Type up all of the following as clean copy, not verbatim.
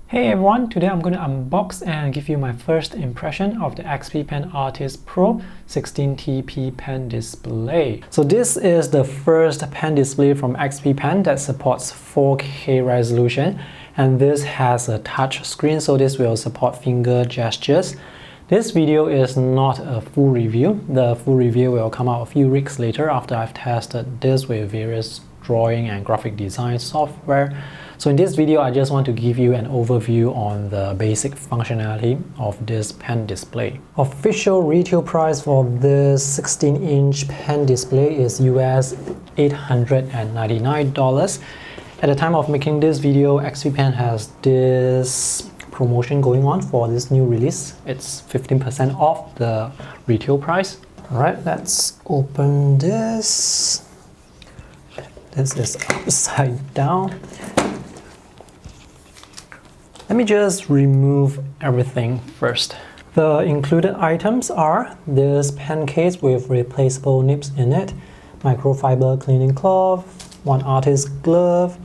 Hey everyone, today I'm going to unbox and give you my first impression of the XP Pen Artist Pro 16TP pen display. So this is the first pen display from XP Pen that supports 4K resolution, and this has a touch screen, so this will support finger gestures. This video is not a full review. The full review will come out a few weeks later after I've tested this with various drawing and graphic design software. So in this video, I just want to give you an overview on the basic functionality of this pen display. Official retail price for this 16-inch pen display is US $899. At the time of making this video, XP Pen has this promotion going on for this new release. It's 15% off the retail price. Alright, let's open this. This is upside down. Let me just remove everything first. The included items are this pen case with replaceable nibs in it, microfiber cleaning cloth, one artist glove,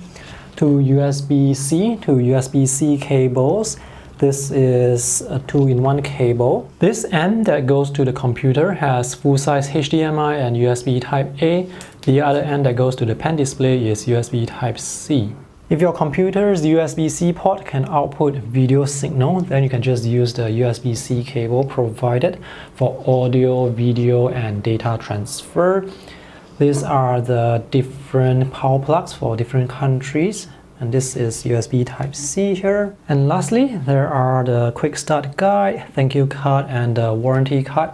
two USB-C to USB-C cables. This is a 2-in-1 cable. This end that goes to the computer has full-size HDMI and USB Type-A. The other end that goes to the pen display is USB Type-C. If your computer's USB-C port can output video signal, then you can just use the USB-C cable provided for audio, video, and data transfer. These are the different power plugs for different countries. And this is USB Type-C here. And lastly, there are the quick start guide, thank you card, and the warranty card.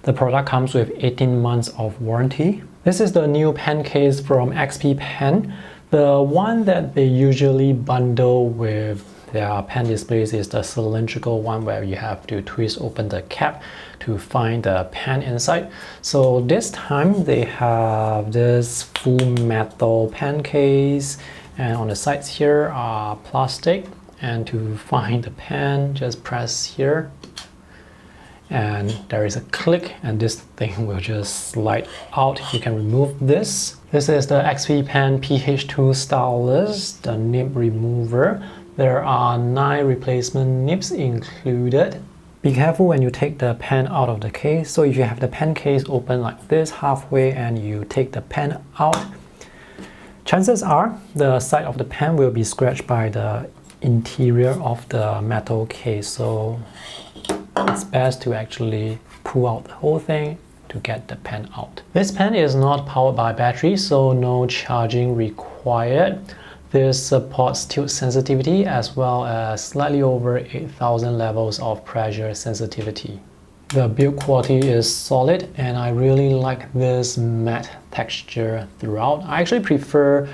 The product comes with 18 months of warranty. This is the new pen case from XP Pen. The one that they usually bundle with their pen displays is the cylindrical one where you have to twist open the cap to find the pen inside. So this time they have this full metal pen case, and on the sides here are plastic, and to find the pen just press here and there is a click and this thing will just slide out. You can remove this. This is the XP Pen PH2 stylus, the nib remover. There are 9 replacement nibs included. Be careful when you take the pen out of the case. So if you have the pen case open like this halfway and you take the pen out, chances are the side of the pen will be scratched by the interior of the metal case. So it's best to actually pull out the whole thing to get the pen out. This pen is not powered by battery, so no charging required. This supports tilt sensitivity as well as slightly over 8,000 levels of pressure sensitivity. The build quality is solid and I really like this matte texture throughout. I actually prefer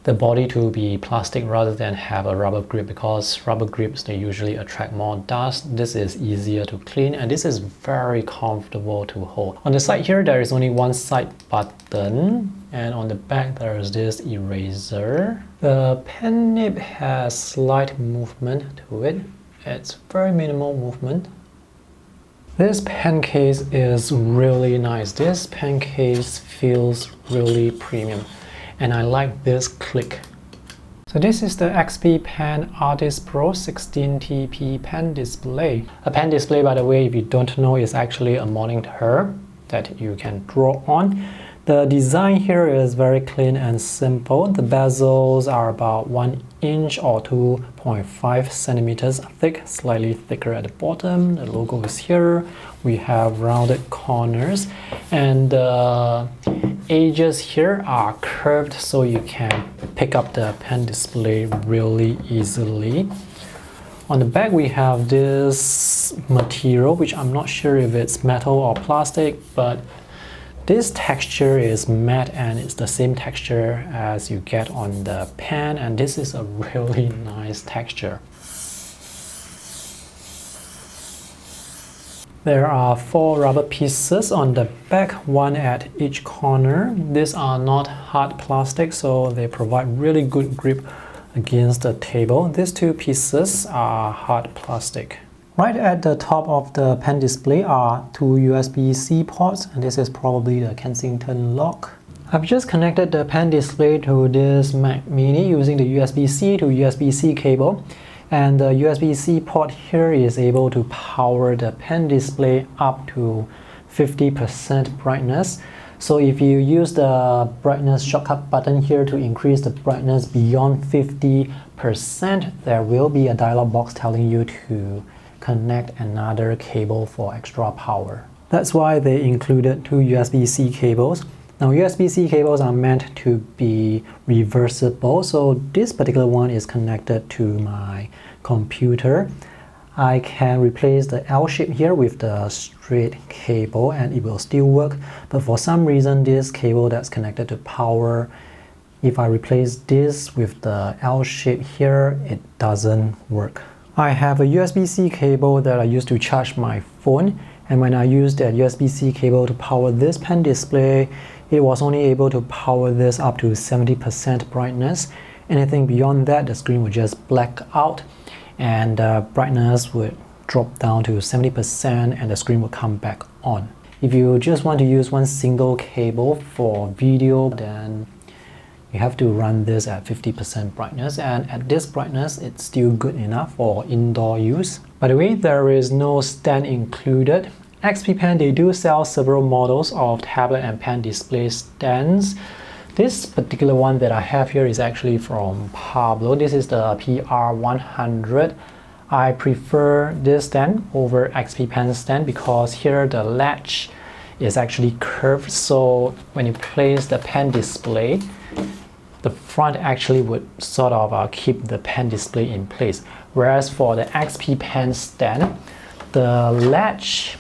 the body to be plastic rather than have a rubber grip, because rubber grips, they usually attract more dust. This is easier to clean and this is very comfortable to hold. On the side here, there is only one side button, and on the back there is this eraser. The pen nib has slight movement to it. It's very minimal movement. This pen case is really nice. This pen case feels really premium. And I like this click. So this is the XP Pen Artist Pro 16TP pen display. A pen display, by the way, if you don't know, is actually a monitor that you can draw on. The design here is very clean and simple. The bezels are about 1 inch or 2.5 centimeters thick, slightly thicker at the bottom. The logo is here. We have rounded corners, and the edges here are curved so you can pick up the pen display really easily. On the back we have this material, which I'm not sure if it's metal or plastic, but this texture is matte and it's the same texture as you get on the pen, and this is a really nice texture. There are 4 rubber pieces on the back, one at each corner. These are not hard plastic, so they provide really good grip against the table. These 2 pieces are hard plastic. Right at the top of the pen display are 2 USB-C ports, and this is probably the Kensington lock. I've just connected the pen display to this Mac Mini using the USB-C to USB-C cable. And the USB-C port here is able to power the pen display up to 50% brightness. So if you use the brightness shortcut button here to increase the brightness beyond 50%, there will be a dialog box telling you to connect another cable for extra power. That's why they included two USB-C cables. Now, USB-C cables are meant to be reversible, so this particular one is connected to my computer. I can replace the L shape here with the straight cable and it will still work, but for some reason this cable that's connected to power, if I replace this with the L shape here, it doesn't work. I have a USB-C cable that I use to charge my phone, and when I use that USB-C cable to power this pen display, it was only able to power this up to 70% brightness. Anything beyond that, the screen would just black out and the brightness would drop down to 70% and the screen would come back on. If you just want to use one single cable for video, then you have to run this at 50% brightness, and at this brightness it's still good enough for indoor use. By the way, there is no stand included. XP Pen, they do sell several models of tablet and pen display stands. This particular one that I have here is actually from Pablo. This is the PR100. I prefer this stand over XP Pen stand because here the latch is actually curved, so when you place the pen display, the front actually would sort of keep the pen display in place. Whereas for the XP Pen stand, the latch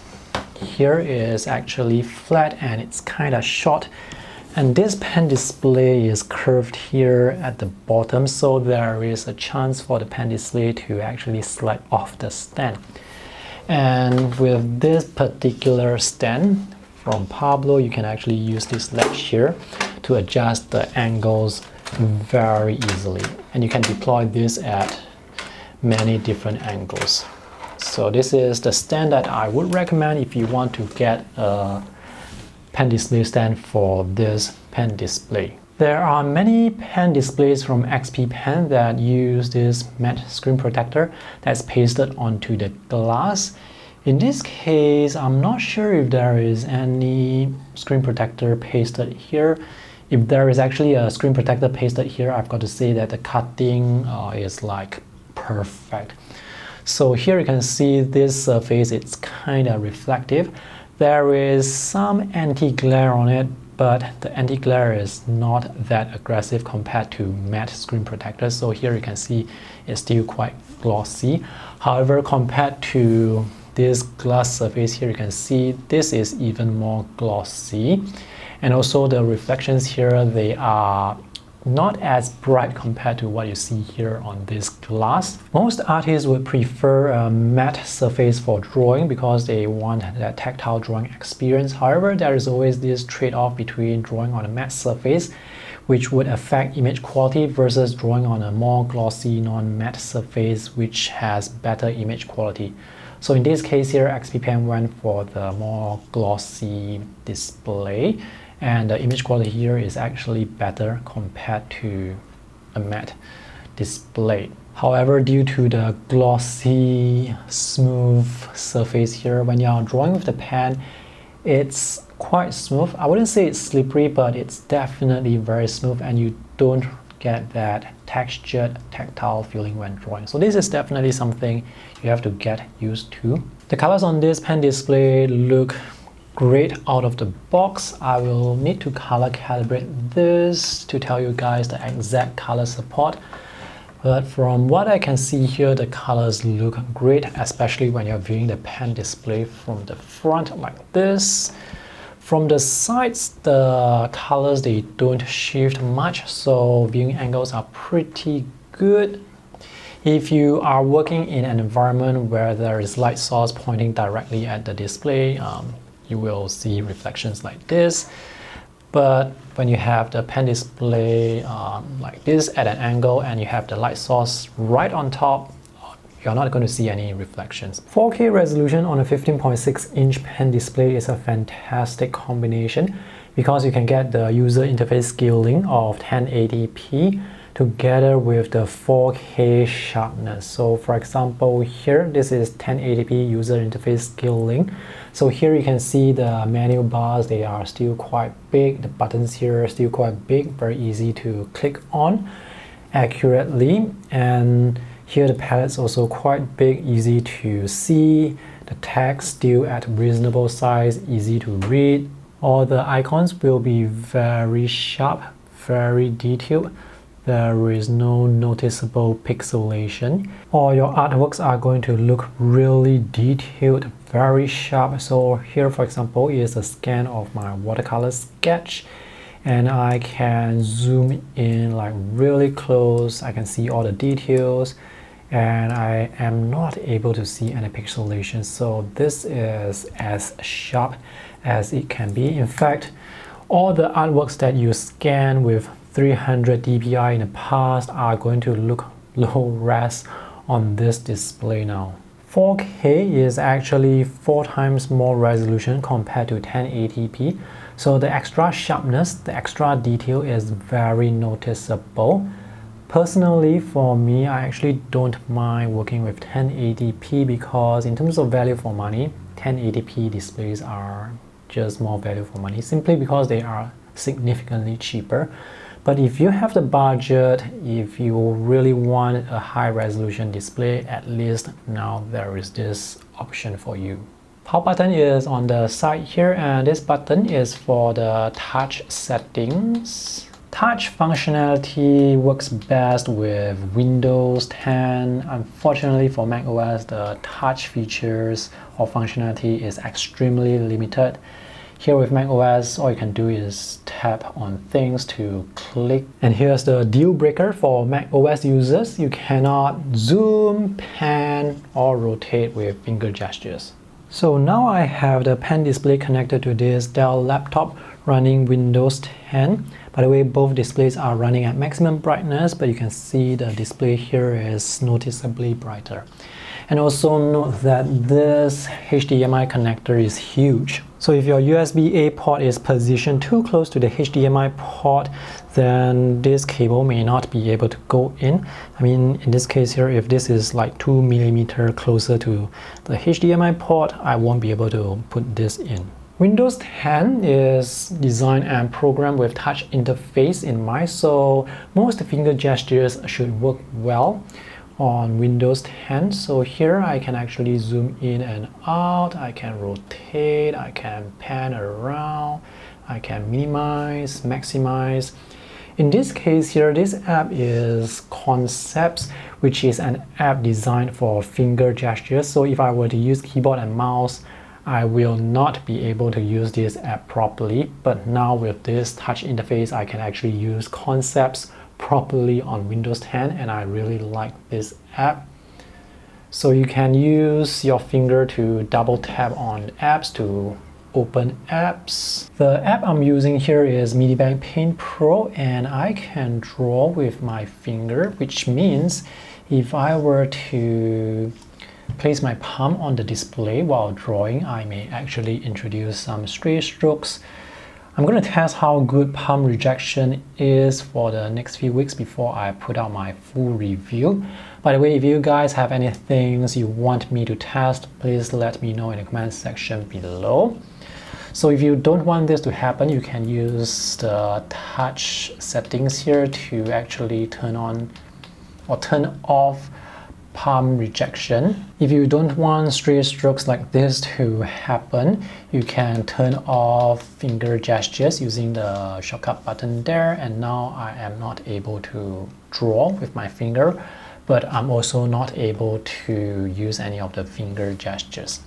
here is actually flat and it's kind of short, and this pen display is curved here at the bottom, so there is a chance for the pen display to actually slide off the stand. And with this particular stand from Pablo, you can actually use this latch here to adjust the angles very easily, and you can deploy this at many different angles. So this is the stand that I would recommend if you want to get a pen display stand for this pen display. There are many pen displays from XP Pen that use this matte screen protector that's pasted onto the glass. In this case, I'm not sure if there is any screen protector pasted here. If there is actually a screen protector pasted here, I've got to say that the cutting is like perfect. So here you can see this surface, it's kind of reflective. There is some anti-glare on it, but the anti-glare is not that aggressive compared to matte screen protectors. So here you can see it's still quite glossy. However, compared to this glass surface here, you can see this is even more glossy. And also the reflections here, they are not as bright compared to what you see here on this glass. Most artists would prefer a matte surface for drawing because they want that tactile drawing experience. However, there is always this trade-off between drawing on a matte surface, which would affect image quality, versus drawing on a more glossy non-matte surface, which has better image quality. So in this case here, XP Pen went for the more glossy display, and the image quality here is actually better compared to a matte display. However, due to the glossy, smooth surface here, when you're drawing with the pen, it's quite smooth. I wouldn't say it's slippery, but it's definitely very smooth, and you don't get that textured, tactile feeling when drawing. So this is definitely something you have to get used to. The colors on this pen display look great out of the box. I will need to color calibrate this to tell you guys the exact color support. But from what I can see here, the colors look great, especially when you're viewing the pen display from the front like this. From the sides, the colors, they don't shift much, so viewing angles are pretty good. If you are working in an environment where there is light source pointing directly at the display, you will see reflections like this. But when you have the pen display like this at an angle and you have the light source right on top, you're not going to see any reflections. 4K resolution on a 15.6-inch pen display is a fantastic combination because you can get the user interface scaling of 1080p together with the 4K sharpness. So for example, here this is 1080p user interface scaling. So here you can see the menu bars, they are still quite big. The buttons here are still quite big, very easy to click on accurately. And here the palette's also quite big, easy to see. The text still at reasonable size, easy to read. All the icons will be very sharp, very detailed. There is no noticeable pixelation. All your artworks are going to look really detailed, very sharp. So here, for example, is a scan of my watercolor sketch, and I can zoom in like really close. I can see all the details, and I am not able to see any pixelation. So this is as sharp as it can be. In fact, all the artworks that you scan with 300 dpi in the past are going to look low res on this display now. 4K is actually 4 times more resolution compared to 1080p. So the extra sharpness, the extra detail is very noticeable. Personally, for me, I actually don't mind working with 1080p because in terms of value for money, 1080p displays are just more value for money simply because they are significantly cheaper. But if you have the budget, if you really want a high resolution display, at least now there is this option for you. Power button is on the side here, and this button is for the touch settings. Touch functionality works best with Windows 10. Unfortunately for macOS, the touch features or functionality is extremely limited. Here with macOS, all you can do is tap on things to click. And here's the deal breaker for macOS users. You cannot zoom, pan, or rotate with finger gestures. So now I have the pen display connected to this Dell laptop running Windows 10. By the way, both displays are running at maximum brightness, but you can see the display here is noticeably brighter. And also note that this HDMI connector is huge. So if your USB-A port is positioned too close to the HDMI port, then this cable may not be able to go in. I mean, in this case here, if this is like 2 millimeters closer to the HDMI port, I won't be able to put this in. Windows 10 is designed and programmed with touch interface in mind, so most finger gestures should work well on Windows 10. So here I can actually zoom in and out, I can rotate, I can pan around, I can minimize, maximize. In this case here, this app is Concepts, which is an app designed for finger gestures. So if I were to use keyboard and mouse, I will not be able to use this app properly. But now with this touch interface, I can actually use Concepts properly on Windows 10, and I really like this app. So you can use your finger to double tap on apps to open apps. The app I'm using here is Medibank Paint Pro, and I can draw with my finger, which means if I were to place my palm on the display while drawing, I may actually introduce some stray strokes. I'm going to test how good palm rejection is for the next few weeks before I put out my full review. By the way, if you guys have any things you want me to test, please let me know in the comment section below. So if you don't want this to happen, you can use the touch settings here to actually turn on or turn off palm rejection. If you don't want stray strokes like this to happen, you can turn off finger gestures using the shortcut button there. And now I am not able to draw with my finger, but I'm also not able to use any of the finger gestures.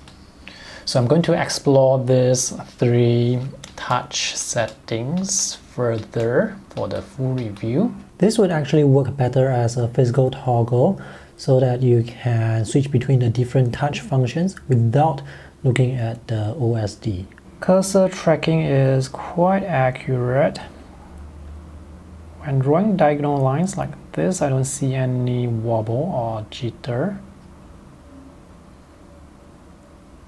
So I'm going to explore these 3 touch settings further for the full review. This would actually work better as a physical toggle, so that you can switch between the different touch functions without looking at the OSD. Cursor tracking is quite accurate. When drawing diagonal lines like this, I don't see any wobble or jitter.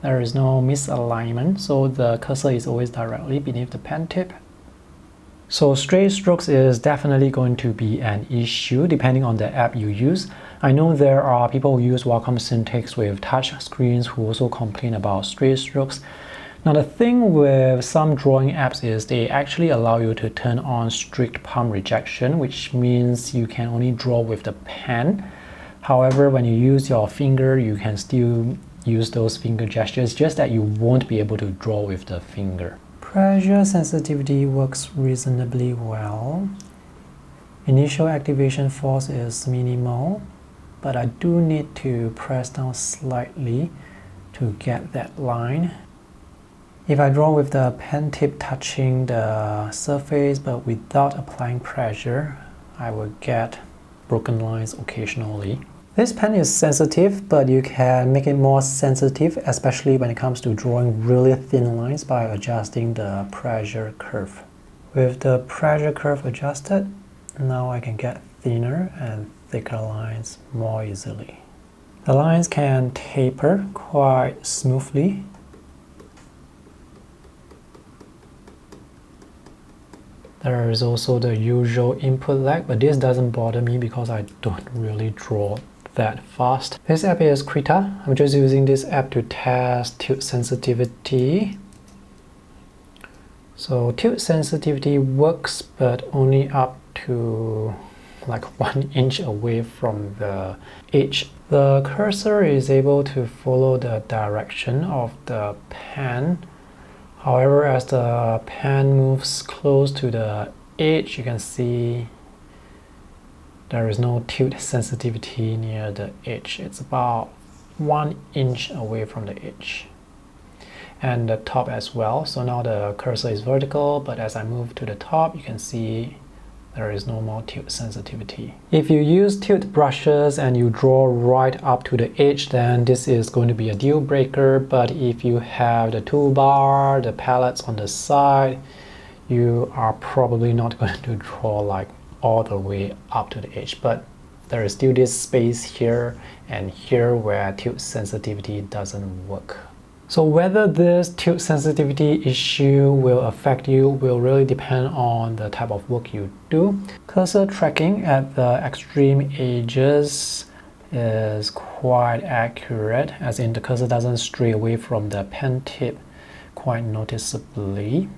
There is no misalignment, so the cursor is always directly beneath the pen tip. So straight strokes is definitely going to be an issue depending on the app you use. I know there are people who use Wacom Cintiq with touch screens who also complain about straight strokes. Now the thing with some drawing apps is they actually allow you to turn on strict palm rejection, which means you can only draw with the pen. However, when you use your finger, you can still use those finger gestures, just that you won't be able to draw with the finger. Pressure sensitivity works reasonably well. Initial activation force is minimal, but I do need to press down slightly to get that line. If I draw with the pen tip touching the surface but without applying pressure, I will get broken lines occasionally. This pen is sensitive, but you can make it more sensitive, especially when it comes to drawing really thin lines by adjusting the pressure curve. With the pressure curve adjusted, now I can get thinner and thicker lines more easily. The lines can taper quite smoothly. There is also the usual input lag, but this doesn't bother me because I don't really draw that fast. This app is Krita. I'm just using this app to test tilt sensitivity. So tilt sensitivity works, but only up to like 1 inch away from the edge. The cursor is able to follow the direction of the pen. However, as the pen moves close to the edge, you can see there is no tilt sensitivity near the edge. It's about 1 inch away from the edge. And the top as well. So now the cursor is vertical, but as I move to the top, you can see there is no more tilt sensitivity. If you use tilt brushes and you draw right up to the edge, then this is going to be a deal breaker. But if you have the toolbar, the palettes on the side, you are probably not going to draw like all the way up to the edge. But there is still this space here and here where tilt sensitivity doesn't work. So whether this tilt sensitivity issue will affect you will really depend on the type of work you do. Cursor tracking at the extreme edges is quite accurate, as in the cursor doesn't stray away from the pen tip quite noticeably.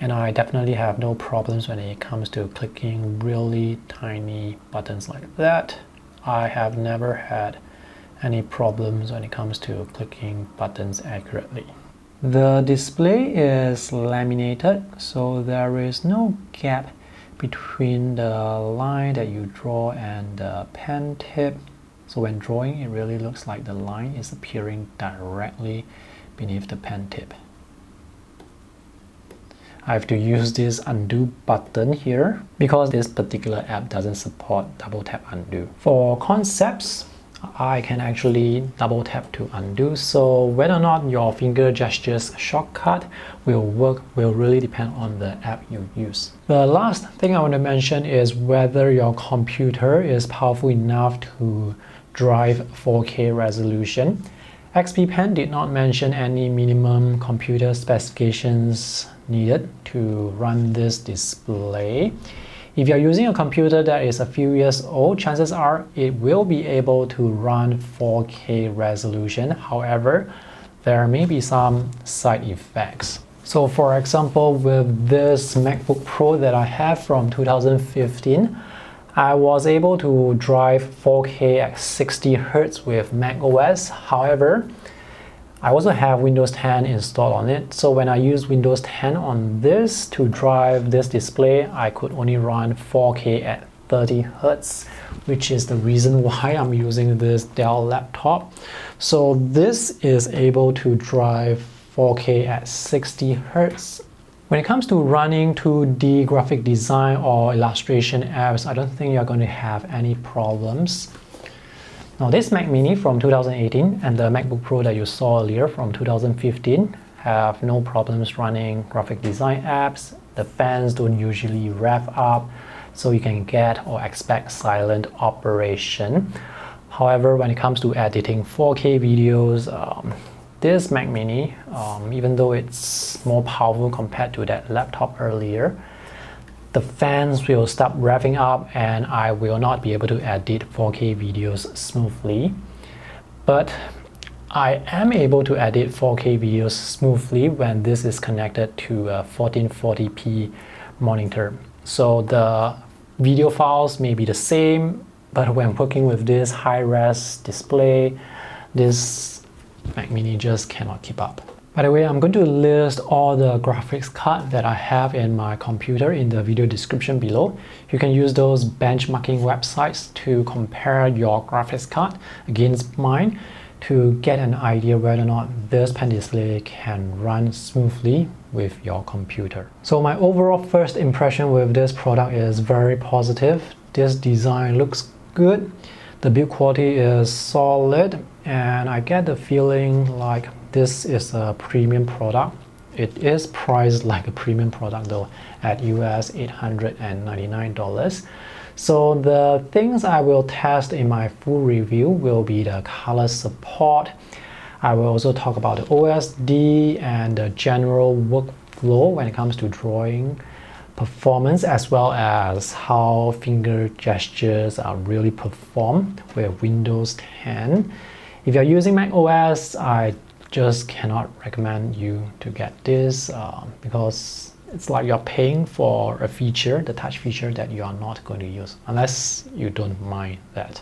And I definitely have no problems when it comes to clicking really tiny buttons like that. I have never had any problems when it comes to clicking buttons accurately. The display is laminated, so there is no gap between the line that you draw and the pen tip. So when drawing, it really looks like the line is appearing directly beneath the pen tip. I have to use this undo button here because this particular app doesn't support double tap undo. For concepts, I can actually double tap to undo, so whether or not your finger gestures shortcut will work will really depend on the app you use. The last thing I want to mention is whether your computer is powerful enough to drive 4K resolution. XP Pen did not mention any minimum computer specifications needed to run this display. If you're using a computer that is a few years old, chances are it will be able to run 4K resolution. However, there may be some side effects. So for example, with this MacBook Pro that I have from 2015, I was able to drive 4K at 60 Hz with macOS. However, I also have Windows 10 installed on it, so when I use Windows 10 on this to drive this display, I could only run 4K at 30 Hz, which is the reason why I'm using this Dell laptop. So this is able to drive 4K at 60 Hz. When it comes to running 2D graphic design or illustration apps, I don't think you're going to have any problems. Now this Mac Mini from 2018 and the MacBook Pro that you saw earlier from 2015 have no problems running graphic design apps. The fans don't usually rev up, so you can get or expect silent operation. However, when it comes to editing 4K videos, this Mac Mini, even though it's more powerful compared to that laptop earlier, the fans will stop revving up and I will not be able to edit 4K videos smoothly. But I am able to edit 4K videos smoothly when this is connected to a 1440p monitor. So the video files may be the same, but when working with this high-res display, this Mac Mini just cannot keep up. By the way, I'm going to list all the graphics cards that I have in my computer in the video description below. You can use those benchmarking websites to compare your graphics card against mine to get an idea whether or not this pen display can run smoothly with your computer. So my overall first impression with this product is very positive. This design looks good, the build quality is solid, and I get the feeling like this is a premium product. It is priced like a premium product though, at US $899. So the things I will test in my full review will be the color support. I will also talk about the OSD and the general workflow when it comes to drawing performance, as well as how finger gestures are really performed with Windows 10. If you're using Mac OS, I just cannot recommend you to get this because it's like you're paying for a feature, the touch feature, that you are not going to use, unless you don't mind that.